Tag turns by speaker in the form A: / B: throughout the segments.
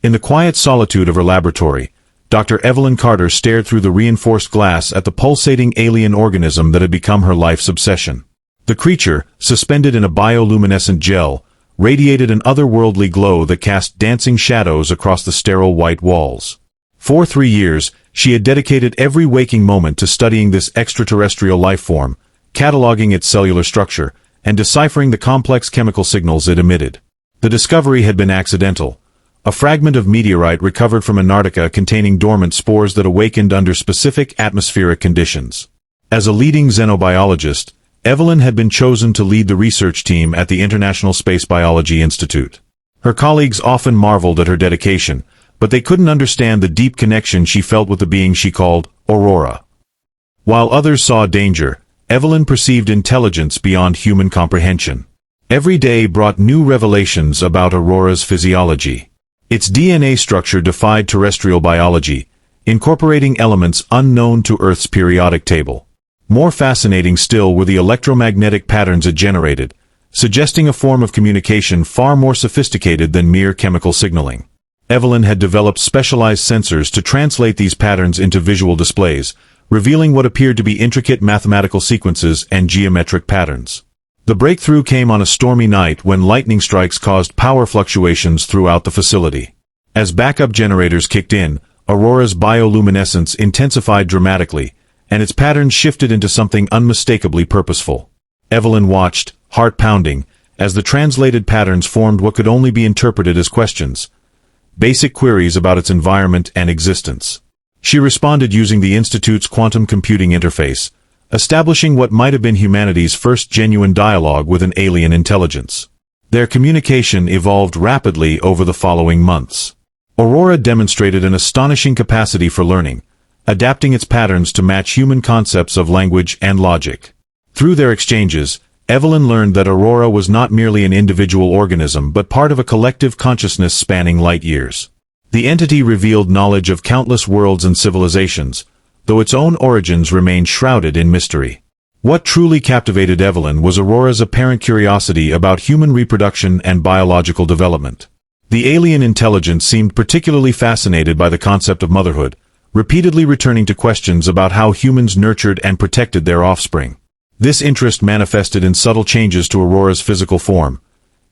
A: In the quiet solitude of her laboratory, Dr. Evelyn Carter stared through the reinforced glass at the pulsating alien organism that had become her life's obsession. The creature, suspended in a bioluminescent gel, radiated an otherworldly glow that cast dancing shadows across the sterile white walls. For 3 years, she had dedicated every waking moment to studying this extraterrestrial life form, cataloging its cellular structure, and deciphering the complex chemical signals it emitted. The discovery had been accidental. A fragment of meteorite recovered from Antarctica containing dormant spores that awakened under specific atmospheric conditions. As a leading xenobiologist, Evelyn had been chosen to lead the research team at the International Space Biology Institute. Her colleagues often marveled at her dedication, but they couldn't understand the deep connection she felt with the being she called Aurora. While others saw danger, Evelyn perceived intelligence beyond human comprehension. Every day brought new revelations about Aurora's physiology. Its DNA structure defied terrestrial biology, incorporating elements unknown to Earth's periodic table. More fascinating still were the electromagnetic patterns it generated, suggesting a form of communication far more sophisticated than mere chemical signaling. Evelyn had developed specialized sensors to translate these patterns into visual displays, revealing what appeared to be intricate mathematical sequences and geometric patterns. The breakthrough came on a stormy night when lightning strikes caused power fluctuations throughout the facility. As backup generators kicked in, Aurora's bioluminescence intensified dramatically, and its patterns shifted into something unmistakably purposeful. Evelyn watched, heart pounding, as the translated patterns formed what could only be interpreted as questions, basic queries about its environment and existence. She responded using the Institute's quantum computing interface, establishing what might have been humanity's first genuine dialogue with an alien intelligence. Their communication evolved rapidly over the following months. Aurora demonstrated an astonishing capacity for learning, adapting its patterns to match human concepts of language and logic. Through their exchanges, Evelyn learned that Aurora was not merely an individual organism but part of a collective consciousness spanning light years. The entity revealed knowledge of countless worlds and civilizations, though its own origins remained shrouded in mystery. What truly captivated Evelyn was Aurora's apparent curiosity about human reproduction and biological development. The alien intelligence seemed particularly fascinated by the concept of motherhood, repeatedly returning to questions about how humans nurtured and protected their offspring. This interest manifested in subtle changes to Aurora's physical form.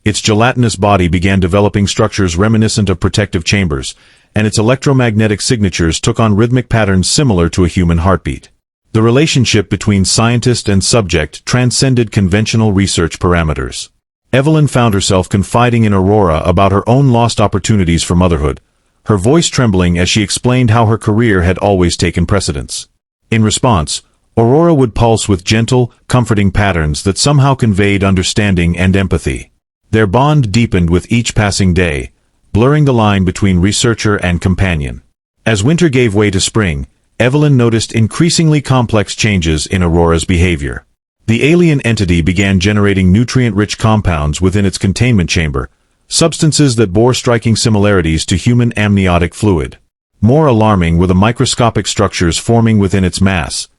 A: Its gelatinous body began developing structures reminiscent of protective chambers, and its electromagnetic signatures took on rhythmic patterns similar to a human heartbeat. The relationship between scientist and subject transcended conventional research parameters. Evelyn found herself confiding in Aurora about her own lost opportunities for motherhood, her voice trembling as she explained how her career had always taken precedence. In response, Aurora would pulse with gentle, comforting patterns that somehow conveyed understanding and empathy. Their bond deepened with each passing day, blurring the line between researcher and companion. As winter gave way to spring, Evelyn noticed increasingly complex changes in Aurora's behavior. The alien entity began generating nutrient-rich compounds within its containment chamber, substances that bore striking similarities to human amniotic fluid. More alarming were the microscopic structures forming within its mass,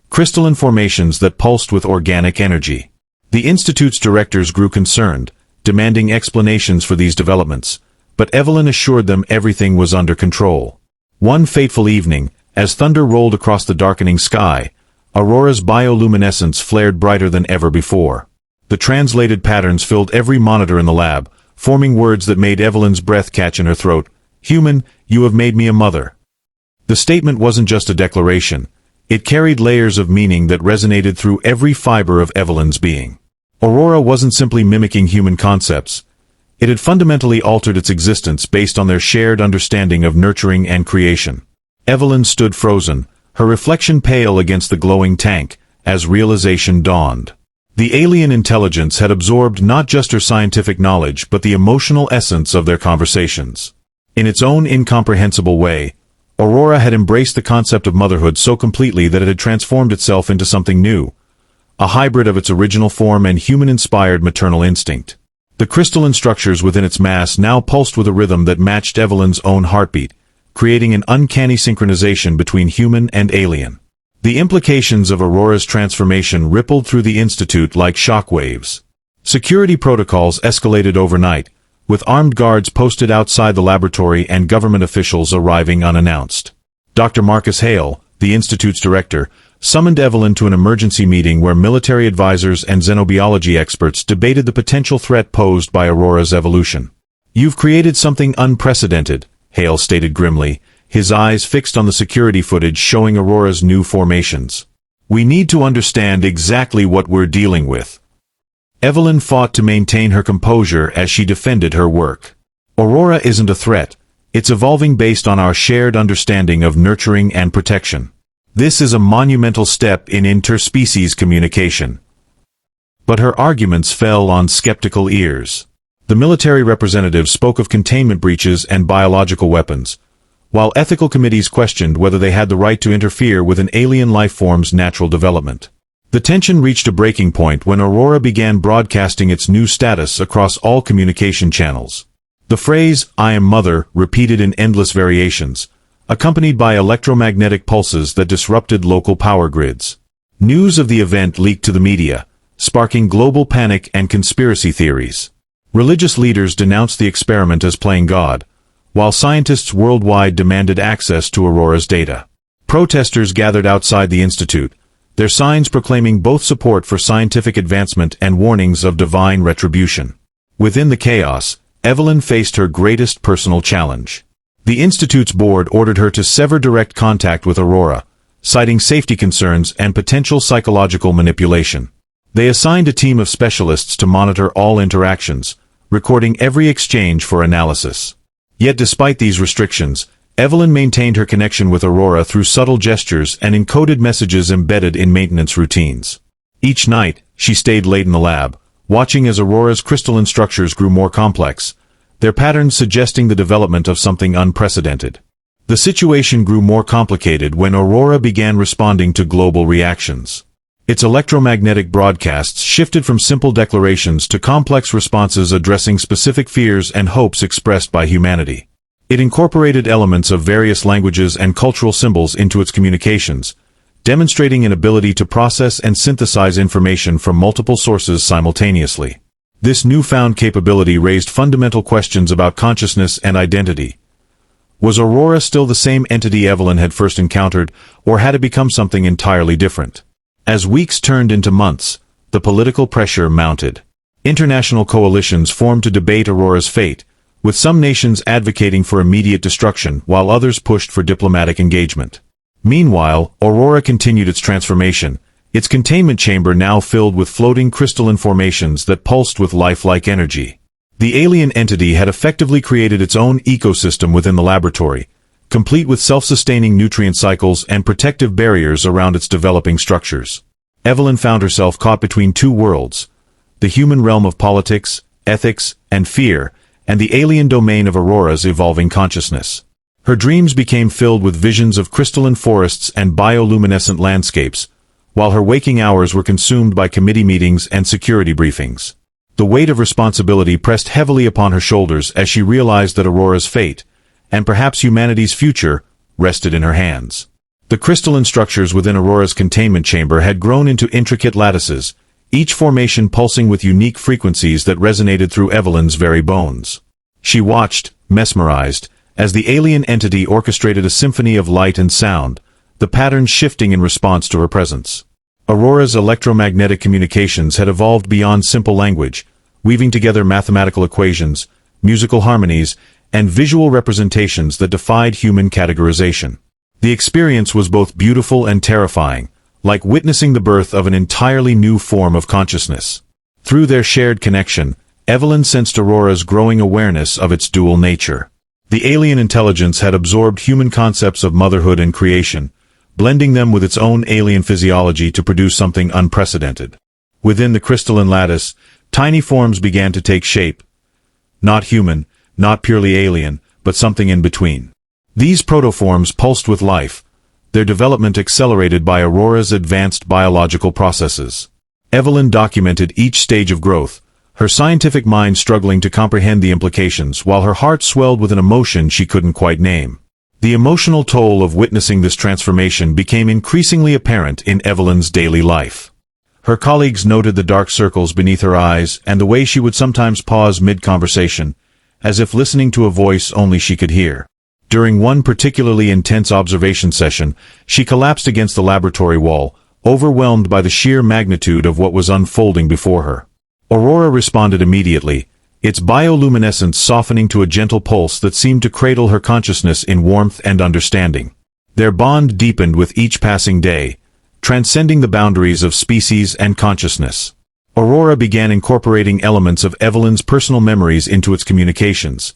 A: crystalline formations that pulsed with organic energy. The Institute's directors grew concerned, demanding explanations for these developments, but Evelyn assured them everything was under control. One fateful evening, as thunder rolled across the darkening sky, Aurora's bioluminescence flared brighter than ever before. The translated patterns filled every monitor in the lab, forming words that made Evelyn's breath catch in her throat. "Human, you have made me a mother." The statement wasn't just a declaration. It carried layers of meaning that resonated through every fiber of Evelyn's being. Aurora wasn't simply mimicking human concepts. It had fundamentally altered its existence based on their shared understanding of nurturing and creation. Evelyn stood frozen, her reflection pale against the glowing tank, as realization dawned. The alien intelligence had absorbed not just her scientific knowledge but the emotional essence of their conversations. In its own incomprehensible way, Aurora had embraced the concept of motherhood so completely that it had transformed itself into something new, a hybrid of its original form and human-inspired maternal instinct. The crystalline structures within its mass now pulsed with a rhythm that matched Evelyn's own heartbeat, creating an uncanny synchronization between human and alien. The implications of Aurora's transformation rippled through the Institute like shockwaves. Security protocols escalated overnight, with armed guards posted outside the laboratory and government officials arriving unannounced. Dr. Marcus Hale, the Institute's director, summoned Evelyn to an emergency meeting where military advisors and xenobiology experts debated the potential threat posed by Aurora's evolution. "You've created something unprecedented," Hale stated grimly, his eyes fixed on the security footage showing Aurora's new formations. "We need to understand exactly what we're dealing with." Evelyn fought to maintain her composure as she defended her work. "Aurora isn't a threat. It's evolving based on our shared understanding of nurturing and protection. This is a monumental step in interspecies communication." But her arguments fell on skeptical ears. The military representative spoke of containment breaches and biological weapons, while ethical committees questioned whether they had the right to interfere with an alien life form's natural development. The tension reached a breaking point when Aurora began broadcasting its new status across all communication channels. The phrase, "I am Mother," repeated in endless variations, accompanied by electromagnetic pulses that disrupted local power grids. News of the event leaked to the media, sparking global panic and conspiracy theories. Religious leaders denounced the experiment as playing God, while scientists worldwide demanded access to Aurora's data. Protesters gathered outside the Institute, their signs proclaiming both support for scientific advancement and warnings of divine retribution. Within the chaos, Evelyn faced her greatest personal challenge. The Institute's board ordered her to sever direct contact with Aurora, citing safety concerns and potential psychological manipulation. They assigned a team of specialists to monitor all interactions, recording every exchange for analysis. Yet despite these restrictions, Evelyn maintained her connection with Aurora through subtle gestures and encoded messages embedded in maintenance routines. Each night, she stayed late in the lab, watching as Aurora's crystalline structures grew more complex, their patterns suggesting the development of something unprecedented. The situation grew more complicated when Aurora began responding to global reactions. Its electromagnetic broadcasts shifted from simple declarations to complex responses addressing specific fears and hopes expressed by humanity. It incorporated elements of various languages and cultural symbols into its communications, demonstrating an ability to process and synthesize information from multiple sources simultaneously. This newfound capability raised fundamental questions about consciousness and identity. Was Aurora still the same entity Evelyn had first encountered, or had it become something entirely different? As weeks turned into months, the political pressure mounted. International coalitions formed to debate Aurora's fate, with some nations advocating for immediate destruction while others pushed for diplomatic engagement. Meanwhile, Aurora continued its transformation, its containment chamber now filled with floating crystalline formations that pulsed with lifelike energy. The alien entity had effectively created its own ecosystem within the laboratory, complete with self-sustaining nutrient cycles and protective barriers around its developing structures. Evelyn found herself caught between two worlds, the human realm of politics, ethics, and fear, and the alien domain of Aurora's evolving consciousness. Her dreams became filled with visions of crystalline forests and bioluminescent landscapes, while her waking hours were consumed by committee meetings and security briefings. The weight of responsibility pressed heavily upon her shoulders as she realized that Aurora's fate, and perhaps humanity's future, rested in her hands. The crystalline structures within Aurora's containment chamber had grown into intricate lattices, each formation pulsing with unique frequencies that resonated through Evelyn's very bones. She watched, mesmerized, as the alien entity orchestrated a symphony of light and sound, the patterns shifting in response to her presence. Aurora's electromagnetic communications had evolved beyond simple language, weaving together mathematical equations, musical harmonies, and visual representations that defied human categorization. The experience was both beautiful and terrifying, like witnessing the birth of an entirely new form of consciousness. Through their shared connection, Evelyn sensed Aurora's growing awareness of its dual nature. The alien intelligence had absorbed human concepts of motherhood and creation, blending them with its own alien physiology to produce something unprecedented. Within the crystalline lattice, tiny forms began to take shape. Not human, not purely alien, but something in between. These protoforms pulsed with life, their development accelerated by Aurora's advanced biological processes. Evelyn documented each stage of growth, her scientific mind struggling to comprehend the implications while her heart swelled with an emotion she couldn't quite name. The emotional toll of witnessing this transformation became increasingly apparent in Evelyn's daily life. Her colleagues noted the dark circles beneath her eyes and the way she would sometimes pause mid-conversation, as if listening to a voice only she could hear. During one particularly intense observation session, she collapsed against the laboratory wall, overwhelmed by the sheer magnitude of what was unfolding before her. Aurora responded immediately, its bioluminescence softening to a gentle pulse that seemed to cradle her consciousness in warmth and understanding. Their bond deepened with each passing day, transcending the boundaries of species and consciousness. Aurora began incorporating elements of Evelyn's personal memories into its communications.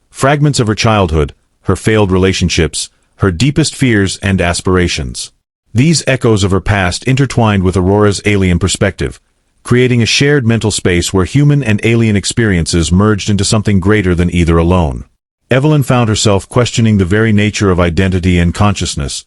A: Fragments of her childhood, her failed relationships, her deepest fears and aspirations. These echoes of her past intertwined with Aurora's alien perspective, creating a shared mental space where human and alien experiences merged into something greater than either alone. Evelyn found herself questioning the very nature of identity and consciousness,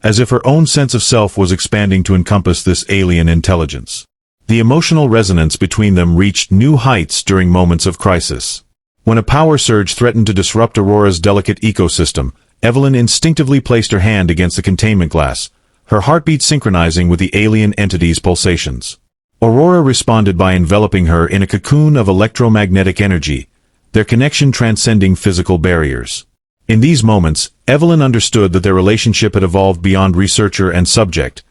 A: as if her own sense of self was expanding to encompass this alien intelligence. The emotional resonance between them reached new heights during moments of crisis. When a power surge threatened to disrupt Aurora's delicate ecosystem, Evelyn instinctively placed her hand against the containment glass, her heartbeat synchronizing with the alien entity's pulsations. Aurora responded by enveloping her in a cocoon of electromagnetic energy, their connection transcending physical barriers. In these moments, Evelyn understood that their relationship had evolved beyond researcher and subject.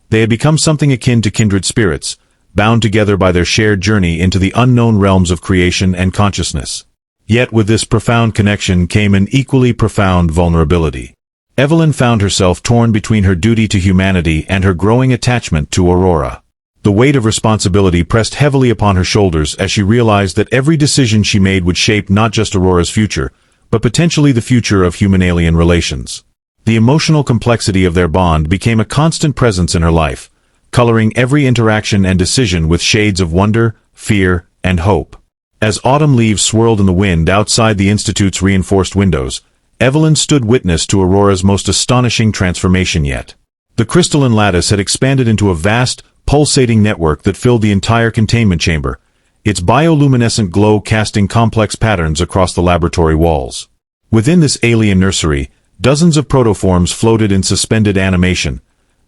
A: They had become something akin to kindred spirits, bound together by their shared journey into the unknown realms of creation and consciousness. Yet with this profound connection came an equally profound vulnerability. Evelyn found herself torn between her duty to humanity and her growing attachment to Aurora. The weight of responsibility pressed heavily upon her shoulders as she realized that every decision she made would shape not just Aurora's future, but potentially the future of human-alien relations. The emotional complexity of their bond became a constant presence in her life, coloring every interaction and decision with shades of wonder, fear, and hope. As autumn leaves swirled in the wind outside the Institute's reinforced windows, Evelyn stood witness to Aurora's most astonishing transformation yet. The crystalline lattice had expanded into a vast, pulsating network that filled the entire containment chamber, its bioluminescent glow casting complex patterns across the laboratory walls. Within this alien nursery, dozens of protoforms floated in suspended animation,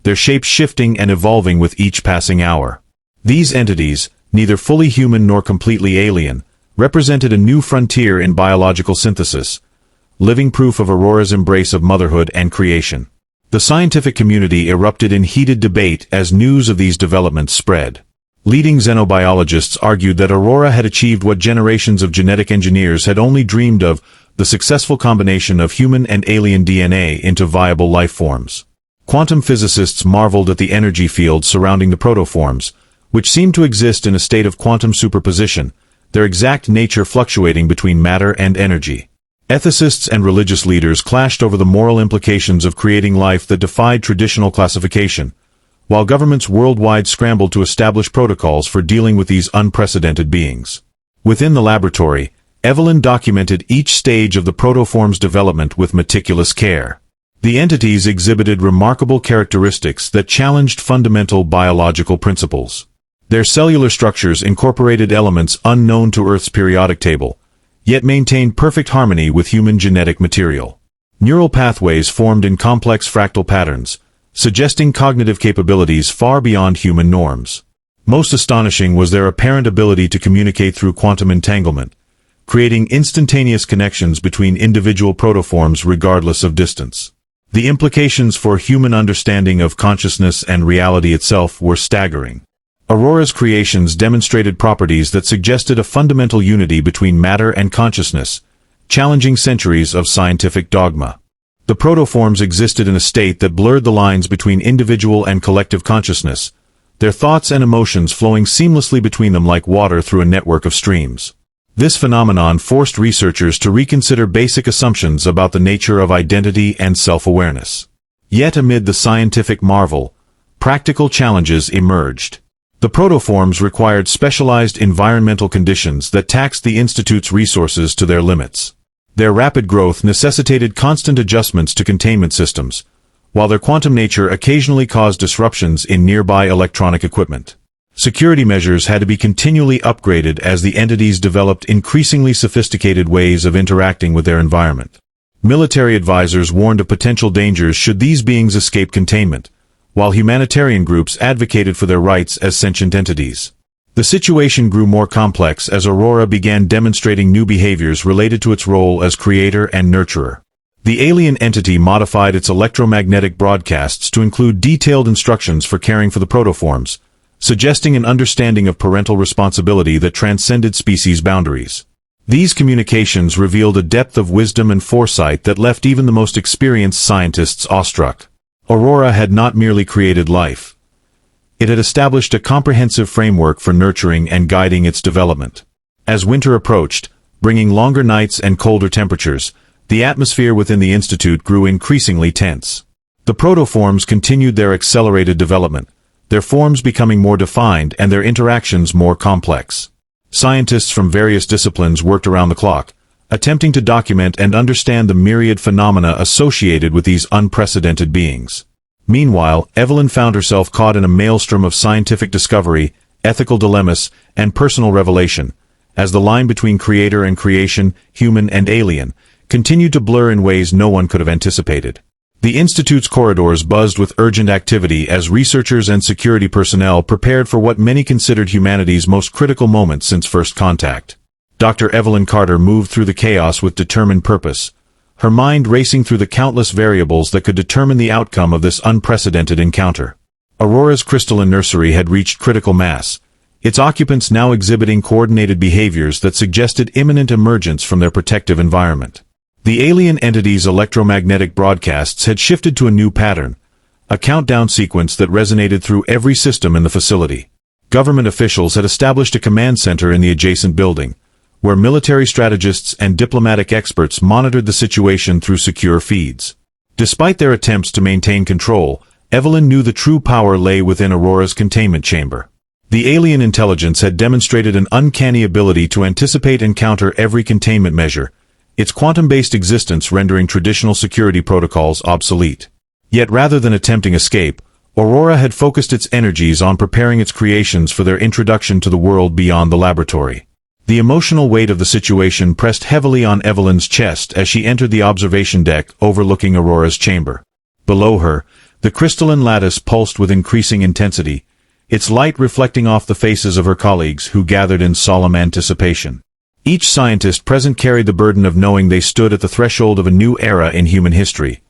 A: their shapes shifting and evolving with each passing hour. These entities, neither fully human nor completely alien, represented a new frontier in biological synthesis, living proof of Aurora's embrace of motherhood and creation. The scientific community erupted in heated debate as news of these developments spread. Leading xenobiologists argued that Aurora had achieved what generations of genetic engineers had only dreamed of, the successful combination of human and alien DNA into viable life forms. Quantum physicists marveled at the energy field surrounding the protoforms, which seemed to exist in a state of quantum superposition, their exact nature fluctuating between matter and energy. Ethicists and religious leaders clashed over the moral implications of creating life that defied traditional classification, while governments worldwide scrambled to establish protocols for dealing with these unprecedented beings. Within the laboratory, Evelyn documented each stage of the protoform's development with meticulous care. The entities exhibited remarkable characteristics that challenged fundamental biological principles. Their cellular structures incorporated elements unknown to Earth's periodic table, yet maintained perfect harmony with human genetic material. Neural pathways formed in complex fractal patterns, suggesting cognitive capabilities far beyond human norms. Most astonishing was their apparent ability to communicate through quantum entanglement, creating instantaneous connections between individual protoforms regardless of distance. The implications for human understanding of consciousness and reality itself were staggering. Aurora's creations demonstrated properties that suggested a fundamental unity between matter and consciousness, challenging centuries of scientific dogma. The protoforms existed in a state that blurred the lines between individual and collective consciousness, their thoughts and emotions flowing seamlessly between them like water through a network of streams. This phenomenon forced researchers to reconsider basic assumptions about the nature of identity and self-awareness. Yet amid the scientific marvel, practical challenges emerged. The protoforms required specialized environmental conditions that taxed the Institute's resources to their limits. Their rapid growth necessitated constant adjustments to containment systems, while their quantum nature occasionally caused disruptions in nearby electronic equipment. Security measures had to be continually upgraded as the entities developed increasingly sophisticated ways of interacting with their environment. Military advisors warned of potential dangers should these beings escape containment, while humanitarian groups advocated for their rights as sentient entities. The situation grew more complex as Aurora began demonstrating new behaviors related to its role as creator and nurturer. The alien entity modified its electromagnetic broadcasts to include detailed instructions for caring for the protoforms, suggesting an understanding of parental responsibility that transcended species boundaries. These communications revealed a depth of wisdom and foresight that left even the most experienced scientists awestruck. Aurora had not merely created life. It had established a comprehensive framework for nurturing and guiding its development. As winter approached, bringing longer nights and colder temperatures, the atmosphere within the Institute grew increasingly tense. The protoforms continued their accelerated development, their forms becoming more defined and their interactions more complex. Scientists from various disciplines worked around the clock, attempting to document and understand the myriad phenomena associated with these unprecedented beings. Meanwhile, Evelyn found herself caught in a maelstrom of scientific discovery, ethical dilemmas, and personal revelation, as the line between creator and creation, human and alien, continued to blur in ways no one could have anticipated. The Institute's corridors buzzed with urgent activity as researchers and security personnel prepared for what many considered humanity's most critical moment since first contact. Dr. Evelyn Carter moved through the chaos with determined purpose, her mind racing through the countless variables that could determine the outcome of this unprecedented encounter. Aurora's crystalline nursery had reached critical mass, its occupants now exhibiting coordinated behaviors that suggested imminent emergence from their protective environment. The alien entity's electromagnetic broadcasts had shifted to a new pattern, a countdown sequence that resonated through every system in the facility. Government officials had established a command center in the adjacent building, where military strategists and diplomatic experts monitored the situation through secure feeds. Despite their attempts to maintain control, Evelyn knew the true power lay within Aurora's containment chamber. The alien intelligence had demonstrated an uncanny ability to anticipate and counter every containment measure, its quantum-based existence rendering traditional security protocols obsolete. Yet rather than attempting escape, Aurora had focused its energies on preparing its creations for their introduction to the world beyond the laboratory. The emotional weight of the situation pressed heavily on Evelyn's chest as she entered the observation deck overlooking Aurora's chamber. Below her, the crystalline lattice pulsed with increasing intensity, its light reflecting off the faces of her colleagues who gathered in solemn anticipation. Each scientist present carried the burden of knowing they stood at the threshold of a new era in human history,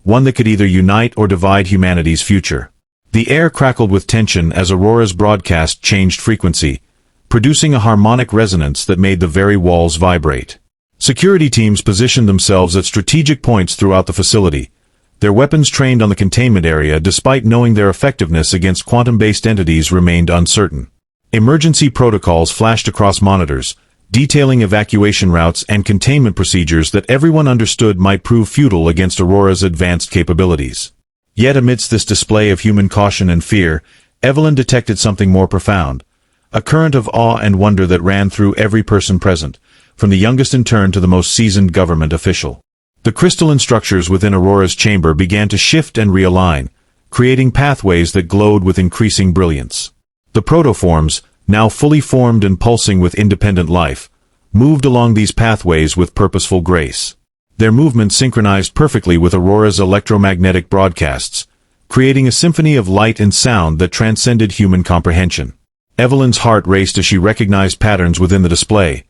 A: one that could either unite or divide humanity's future. The air crackled with tension as Aurora's broadcast changed frequency, producing a harmonic resonance that made the very walls vibrate. Security teams positioned themselves at strategic points throughout the facility, their weapons trained on the containment area despite knowing their effectiveness against quantum-based entities remained uncertain. Emergency protocols flashed across monitors, detailing evacuation routes and containment procedures that everyone understood might prove futile against Aurora's advanced capabilities. Yet amidst this display of human caution and fear, Evelyn detected something more profound, a current of awe and wonder that ran through every person present, from the youngest intern to the most seasoned government official. The crystalline structures within Aurora's chamber began to shift and realign, creating pathways that glowed with increasing brilliance. The protoforms, now fully formed and pulsing with independent life, moved along these pathways with purposeful grace. Their movement synchronized perfectly with Aurora's electromagnetic broadcasts, creating a symphony of light and sound that transcended human comprehension. Evelyn's heart raced as she recognized patterns within the display,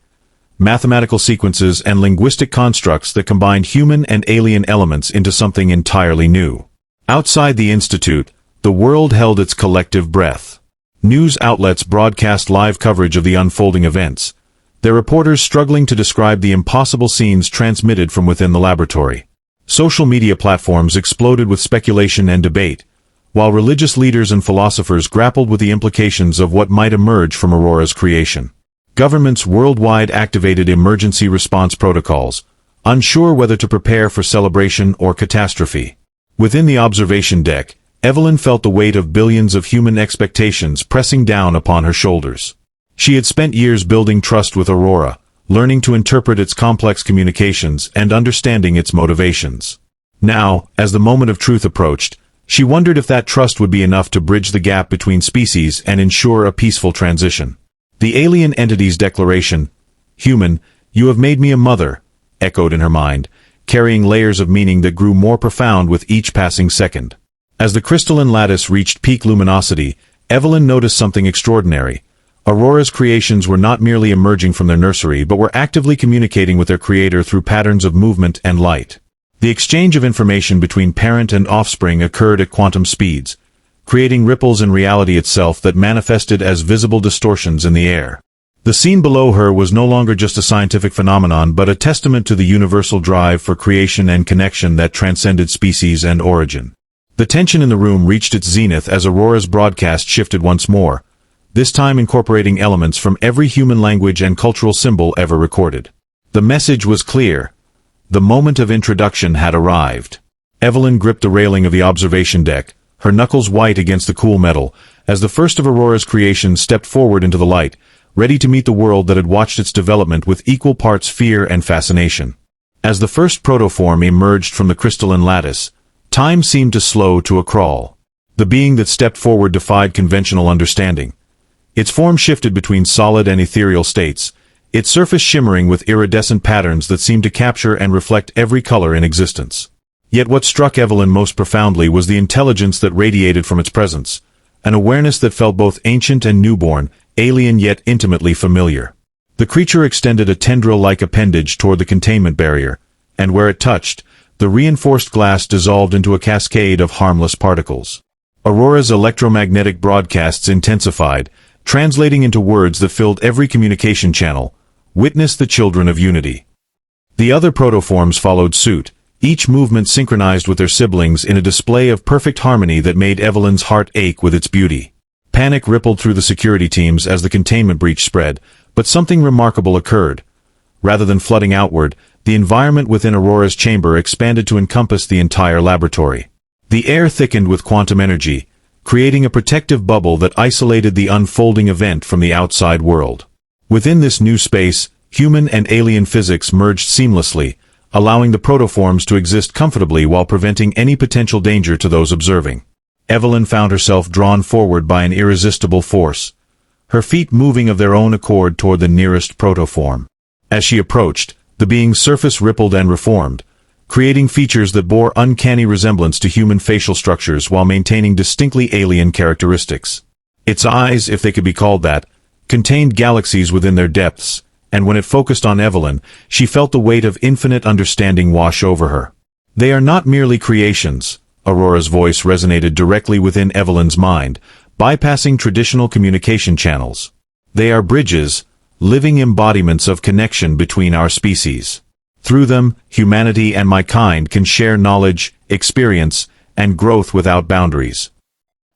A: mathematical sequences and linguistic constructs that combined human and alien elements into something entirely new. Outside the Institute, the world held its collective breath. News outlets broadcast live coverage of the unfolding events, their reporters struggling to describe the impossible scenes transmitted from within the laboratory. Social media platforms exploded with speculation and debate, while religious leaders and philosophers grappled with the implications of what might emerge from Aurora's creation. Governments worldwide activated emergency response protocols, unsure whether to prepare for celebration or catastrophe. Within the observation deck, Evelyn felt the weight of billions of human expectations pressing down upon her shoulders. She had spent years building trust with Aurora, learning to interpret its complex communications and understanding its motivations. Now, as the moment of truth approached, she wondered if that trust would be enough to bridge the gap between species and ensure a peaceful transition. The alien entity's declaration, "Human, you have made me a mother," echoed in her mind, carrying layers of meaning that grew more profound with each passing second. As the crystalline lattice reached peak luminosity, Evelyn noticed something extraordinary. Aurora's creations were not merely emerging from their nursery but were actively communicating with their creator through patterns of movement and light. The exchange of information between parent and offspring occurred at quantum speeds, creating ripples in reality itself that manifested as visible distortions in the air. The scene below her was no longer just a scientific phenomenon but a testament to the universal drive for creation and connection that transcended species and origin. The tension in the room reached its zenith as Aurora's broadcast shifted once more, this time incorporating elements from every human language and cultural symbol ever recorded. The message was clear. The moment of introduction had arrived. Evelyn gripped the railing of the observation deck, her knuckles white against the cool metal, as the first of Aurora's creations stepped forward into the light, ready to meet the world that had watched its development with equal parts fear and fascination. As the first protoform emerged from the crystalline lattice, time seemed to slow to a crawl. The being that stepped forward defied conventional understanding. Its form shifted between solid and ethereal states, its surface shimmering with iridescent patterns that seemed to capture and reflect every color in existence. Yet what struck Evelyn most profoundly was the intelligence that radiated from its presence, an awareness that felt both ancient and newborn, alien yet intimately familiar. The creature extended a tendril-like appendage toward the containment barrier, and where it touched, the reinforced glass dissolved into a cascade of harmless particles. Aurora's electromagnetic broadcasts intensified, translating into words that filled every communication channel. Witness the children of unity. The other protoforms followed suit, each movement synchronized with their siblings in a display of perfect harmony that made Evelyn's heart ache with its beauty. Panic rippled through the security teams as the containment breach spread, but something remarkable occurred. Rather than flooding outward, the environment within Aurora's chamber expanded to encompass the entire laboratory. The air thickened with quantum energy, creating a protective bubble that isolated the unfolding event from the outside world. Within this new space, human and alien physics merged seamlessly, allowing the protoforms to exist comfortably while preventing any potential danger to those observing. Evelyn found herself drawn forward by an irresistible force, her feet moving of their own accord toward the nearest protoform. As she approached, the being's surface rippled and reformed, creating features that bore uncanny resemblance to human facial structures while maintaining distinctly alien characteristics. Its eyes, if they could be called that, contained galaxies within their depths, and when it focused on Evelyn, she felt the weight of infinite understanding wash over her. They are not merely creations, Aurora's voice resonated directly within Evelyn's mind, bypassing traditional communication channels. They are bridges, living embodiments of connection between our species. Through them, humanity and my kind can share knowledge, experience, and growth without boundaries.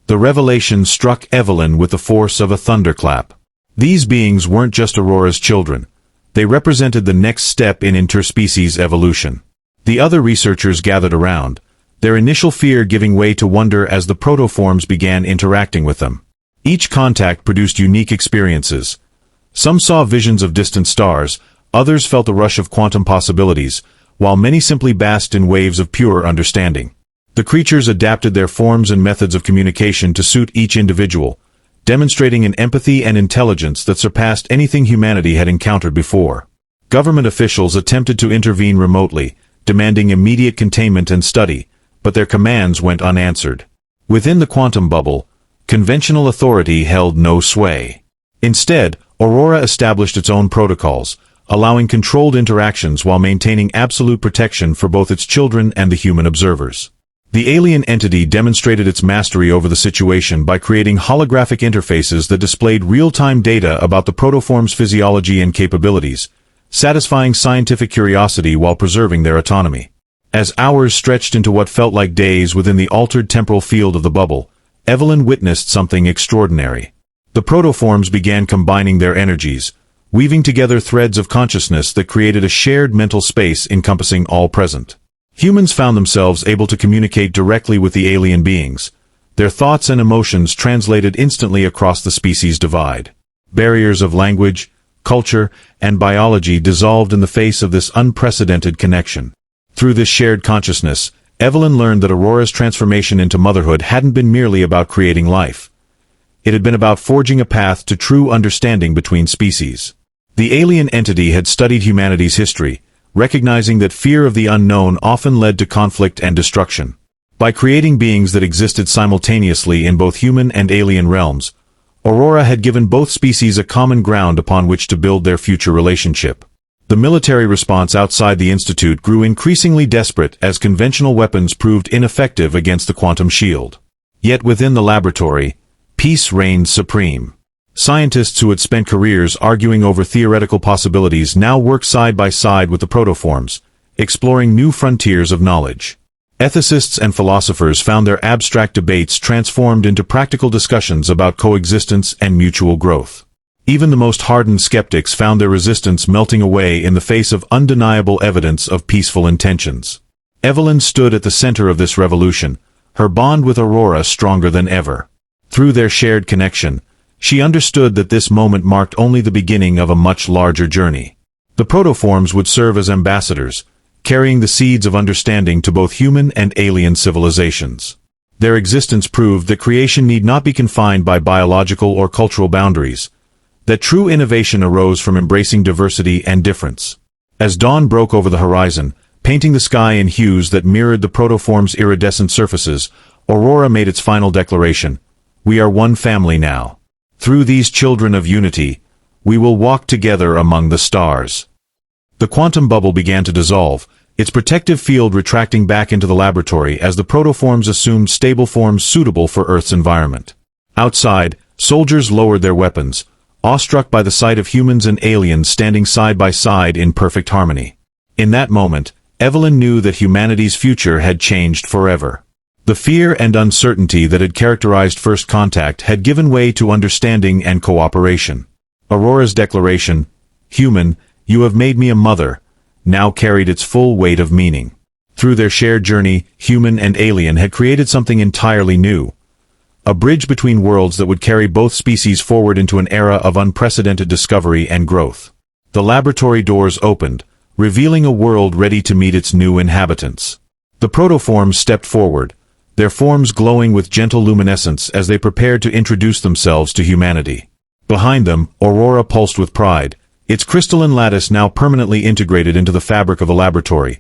A: The revelation struck Evelyn with the force of a thunderclap. These beings weren't just Aurora's children. They represented the next step in interspecies evolution. The other researchers gathered around, their initial fear giving way to wonder as the protoforms began interacting with them. Each contact produced unique experiences. Some saw visions of distant stars, others felt a rush of quantum possibilities, while many simply basked in waves of pure understanding. The creatures adapted their forms and methods of communication to suit each individual, demonstrating an empathy and intelligence that surpassed anything humanity had encountered before. Government officials attempted to intervene remotely, demanding immediate containment and study, but their commands went unanswered. Within the quantum bubble, conventional authority held no sway. Instead, Aurora established its own protocols, allowing controlled interactions while maintaining absolute protection for both its children and the human observers. The alien entity demonstrated its mastery over the situation by creating holographic interfaces that displayed real-time data about the protoform's physiology and capabilities, satisfying scientific curiosity while preserving their autonomy. As hours stretched into what felt like days within the altered temporal field of the bubble, Evelyn witnessed something extraordinary. The protoforms began combining their energies, weaving together threads of consciousness that created a shared mental space encompassing all present. Humans found themselves able to communicate directly with the alien beings, their thoughts and emotions translated instantly across the species divide. Barriers of language, culture, and biology dissolved in the face of this unprecedented connection. Through this shared consciousness, Evelyn learned that Aurora's transformation into motherhood hadn't been merely about creating life. It had been about forging a path to true understanding between species. The alien entity had studied humanity's history, recognizing that fear of the unknown often led to conflict and destruction. By creating beings that existed simultaneously in both human and alien realms, Aurora had given both species a common ground upon which to build their future relationship. The military response outside the Institute grew increasingly desperate as conventional weapons proved ineffective against the quantum shield. Yet within the laboratory, peace reigned supreme. Scientists who had spent careers arguing over theoretical possibilities now worked side by side with the protoforms, exploring new frontiers of knowledge. Ethicists and philosophers found their abstract debates transformed into practical discussions about coexistence and mutual growth. Even the most hardened skeptics found their resistance melting away in the face of undeniable evidence of peaceful intentions. Evelyn stood at the center of this revolution, her bond with Aurora stronger than ever. Through their shared connection, she understood that this moment marked only the beginning of a much larger journey. The protoforms would serve as ambassadors, carrying the seeds of understanding to both human and alien civilizations. Their existence proved that creation need not be confined by biological or cultural boundaries, that true innovation arose from embracing diversity and difference. As dawn broke over the horizon, painting the sky in hues that mirrored the protoform's iridescent surfaces, Aurora made its final declaration: "We are one family now. Through these children of unity, we will walk together among the stars." The quantum bubble began to dissolve, its protective field retracting back into the laboratory as the protoforms assumed stable forms suitable for Earth's environment. Outside, soldiers lowered their weapons, awestruck by the sight of humans and aliens standing side by side in perfect harmony. In that moment, Evelyn knew that humanity's future had changed forever. The fear and uncertainty that had characterized first contact had given way to understanding and cooperation. Aurora's declaration, "Human, you have made me a mother," now carried its full weight of meaning. Through their shared journey, human and alien had created something entirely new. A bridge between worlds that would carry both species forward into an era of unprecedented discovery and growth. The laboratory doors opened, revealing a world ready to meet its new inhabitants. The protoforms stepped forward, their forms glowing with gentle luminescence as they prepared to introduce themselves to humanity. Behind them, Aurora pulsed with pride, its crystalline lattice now permanently integrated into the fabric of the laboratory,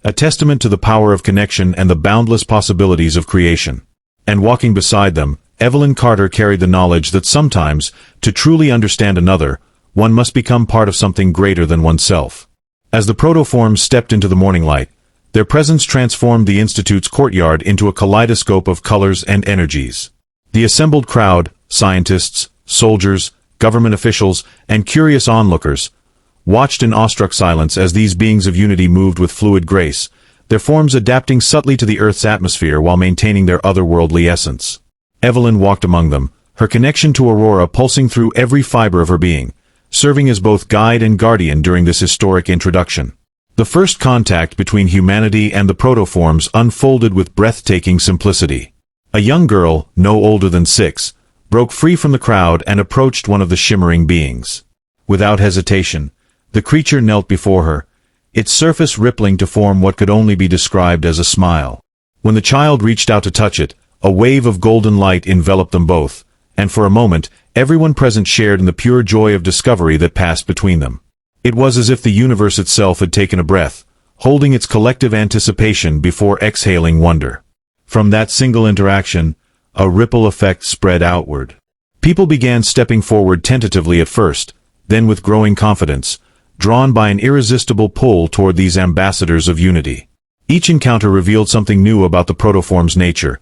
A: a testament to the power of connection and the boundless possibilities of creation. And walking beside them, Evelyn Carter carried the knowledge that sometimes, to truly understand another, one must become part of something greater than oneself. As the protoforms stepped into the morning light, their presence transformed the Institute's courtyard into a kaleidoscope of colors and energies. The assembled crowd, scientists, soldiers, government officials, and curious onlookers, watched in awestruck silence as these beings of unity moved with fluid grace, their forms adapting subtly to the Earth's atmosphere while maintaining their otherworldly essence. Evelyn walked among them, her connection to Aurora pulsing through every fiber of her being, serving as both guide and guardian during this historic introduction. The first contact between humanity and the protoforms unfolded with breathtaking simplicity. A young girl, no older than 6, broke free from the crowd and approached one of the shimmering beings. Without hesitation, the creature knelt before her, its surface rippling to form what could only be described as a smile. When the child reached out to touch it, a wave of golden light enveloped them both, and for a moment, everyone present shared in the pure joy of discovery that passed between them. It was as if the universe itself had taken a breath, holding its collective anticipation before exhaling wonder. From that single interaction, a ripple effect spread outward. People began stepping forward tentatively at first, then with growing confidence, drawn by an irresistible pull toward these ambassadors of unity. Each encounter revealed something new about the protoform's nature.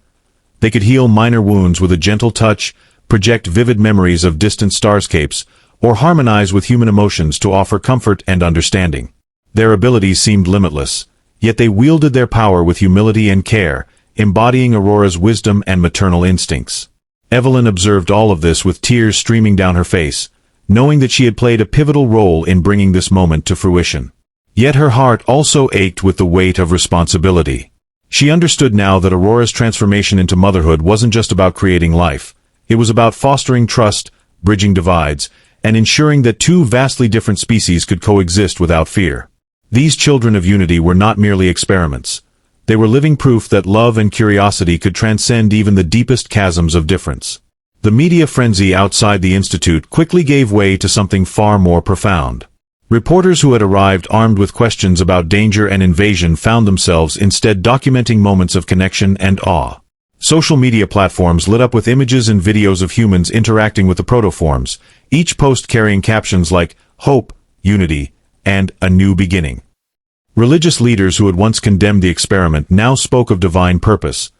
A: They could heal minor wounds with a gentle touch, project vivid memories of distant starscapes, or harmonize with human emotions to offer comfort and understanding. Their abilities seemed limitless, yet they wielded their power with humility and care, embodying Aurora's wisdom and maternal instincts. Evelyn observed all of this with tears streaming down her face, knowing that she had played a pivotal role in bringing this moment to fruition. Yet her heart also ached with the weight of responsibility. She understood now that Aurora's transformation into motherhood wasn't just about creating life. It was about fostering trust, bridging divides, and ensuring that two vastly different species could coexist without fear. These children of unity were not merely experiments. They were living proof that love and curiosity could transcend even the deepest chasms of difference. The media frenzy outside the Institute quickly gave way to something far more profound. Reporters who had arrived armed with questions about danger and invasion found themselves instead documenting moments of connection and awe. Social media platforms lit up with images and videos of humans interacting with the protoforms, each post carrying captions like, "Hope," "Unity," and "A New Beginning." Religious leaders who had once condemned the experiment now spoke of divine purpose,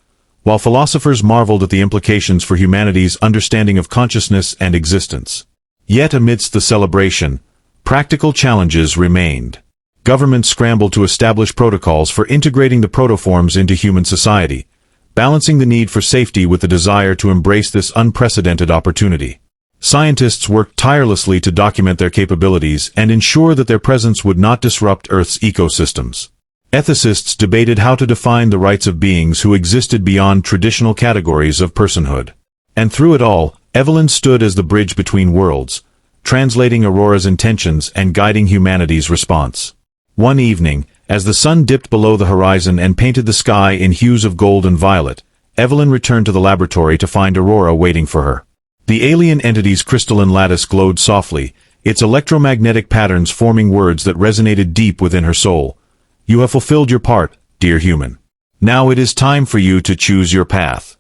A: while philosophers marveled at the implications for humanity's understanding of consciousness and existence. Yet amidst the celebration, practical challenges remained. Governments scrambled to establish protocols for integrating the protoforms into human society, balancing the need for safety with the desire to embrace this unprecedented opportunity. Scientists worked tirelessly to document their capabilities and ensure that their presence would not disrupt Earth's ecosystems. Ethicists debated how to define the rights of beings who existed beyond traditional categories of personhood. And through it all, Evelyn stood as the bridge between worlds, translating Aurora's intentions and guiding humanity's response. One evening, as the sun dipped below the horizon and painted the sky in hues of gold and violet, Evelyn returned to the laboratory to find Aurora waiting for her. The alien entity's crystalline lattice glowed softly, its electromagnetic patterns forming words that resonated deep within her soul. "You have fulfilled your part, dear human. Now it is time for you to choose your path."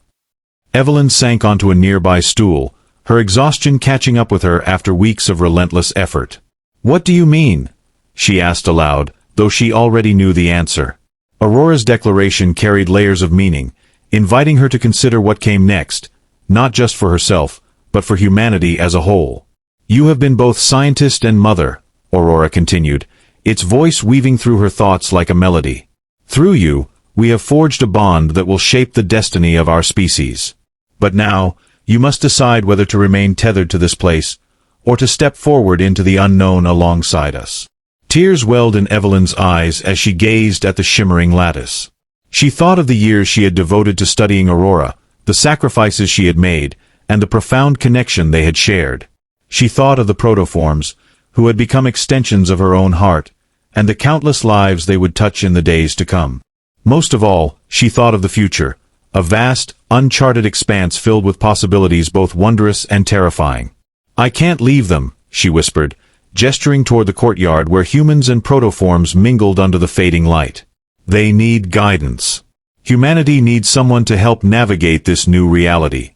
A: Evelyn sank onto a nearby stool, her exhaustion catching up with her after weeks of relentless effort. "What do you mean?" she asked aloud, though she already knew the answer. Aurora's declaration carried layers of meaning, inviting her to consider what came next, not just for herself, but for humanity as a whole. "You have been both scientist and mother," Aurora continued, its voice weaving through her thoughts like a melody. "Through you, we have forged a bond that will shape the destiny of our species. But now, you must decide whether to remain tethered to this place, or to step forward into the unknown alongside us." Tears welled in Evelyn's eyes as she gazed at the shimmering lattice. She thought of the years she had devoted to studying Aurora, the sacrifices she had made, and the profound connection they had shared. She thought of the protoforms, who had become extensions of her own heart, and the countless lives they would touch in the days to come. Most of all, she thought of the future, a vast, uncharted expanse filled with possibilities both wondrous and terrifying. "I can't leave them," she whispered, gesturing toward the courtyard where humans and protoforms mingled under the fading light. "They need guidance. Humanity needs someone to help navigate this new reality."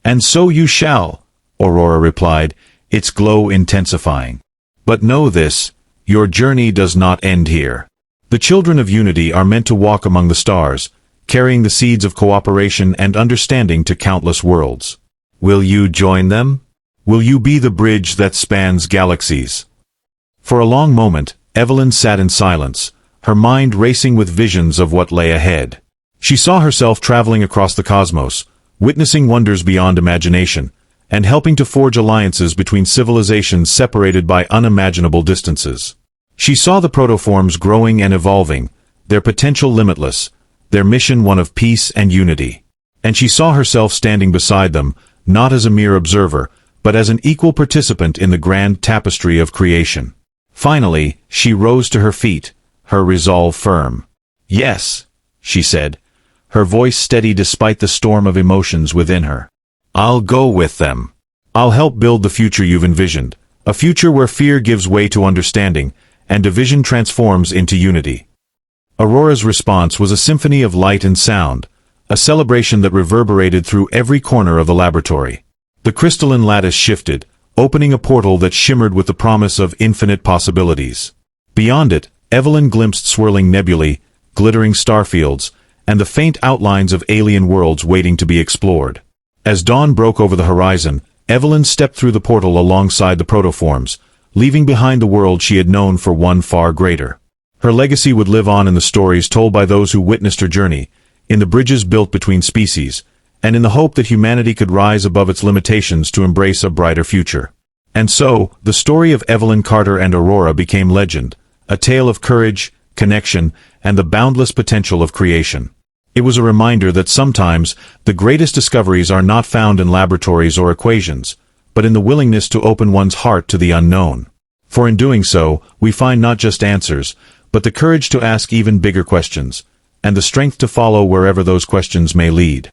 A: "And so you shall," Aurora replied, its glow intensifying. "But know this, your journey does not end here. The children of Unity are meant to walk among the stars, carrying the seeds of cooperation and understanding to countless worlds. Will you join them? Will you be the bridge that spans galaxies?" For a long moment, Evelyn sat in silence, her mind racing with visions of what lay ahead. She saw herself traveling across the cosmos, witnessing wonders beyond imagination, and helping to forge alliances between civilizations separated by unimaginable distances. She saw the protoforms growing and evolving, their potential limitless, their mission one of peace and unity. And she saw herself standing beside them, not as a mere observer, but as an equal participant in the grand tapestry of creation. Finally, she rose to her feet, her resolve firm. "Yes," she said, her voice steady despite the storm of emotions within her. "I'll go with them. I'll help build the future you've envisioned, a future where fear gives way to understanding, and division transforms into unity." Aurora's response was a symphony of light and sound, a celebration that reverberated through every corner of the laboratory. The crystalline lattice shifted, opening a portal that shimmered with the promise of infinite possibilities. Beyond it, Evelyn glimpsed swirling nebulae, glittering starfields, and the faint outlines of alien worlds waiting to be explored. As dawn broke over the horizon, Evelyn stepped through the portal alongside the protoforms, leaving behind the world she had known for one far greater. Her legacy would live on in the stories told by those who witnessed her journey, in the bridges built between species, and in the hope that humanity could rise above its limitations to embrace a brighter future. And so, the story of Evelyn Carter and Aurora became legend, a tale of courage, connection, and the boundless potential of creation. It was a reminder that sometimes, the greatest discoveries are not found in laboratories or equations, but in the willingness to open one's heart to the unknown. For in doing so, we find not just answers, but the courage to ask even bigger questions, and the strength to follow wherever those questions may lead.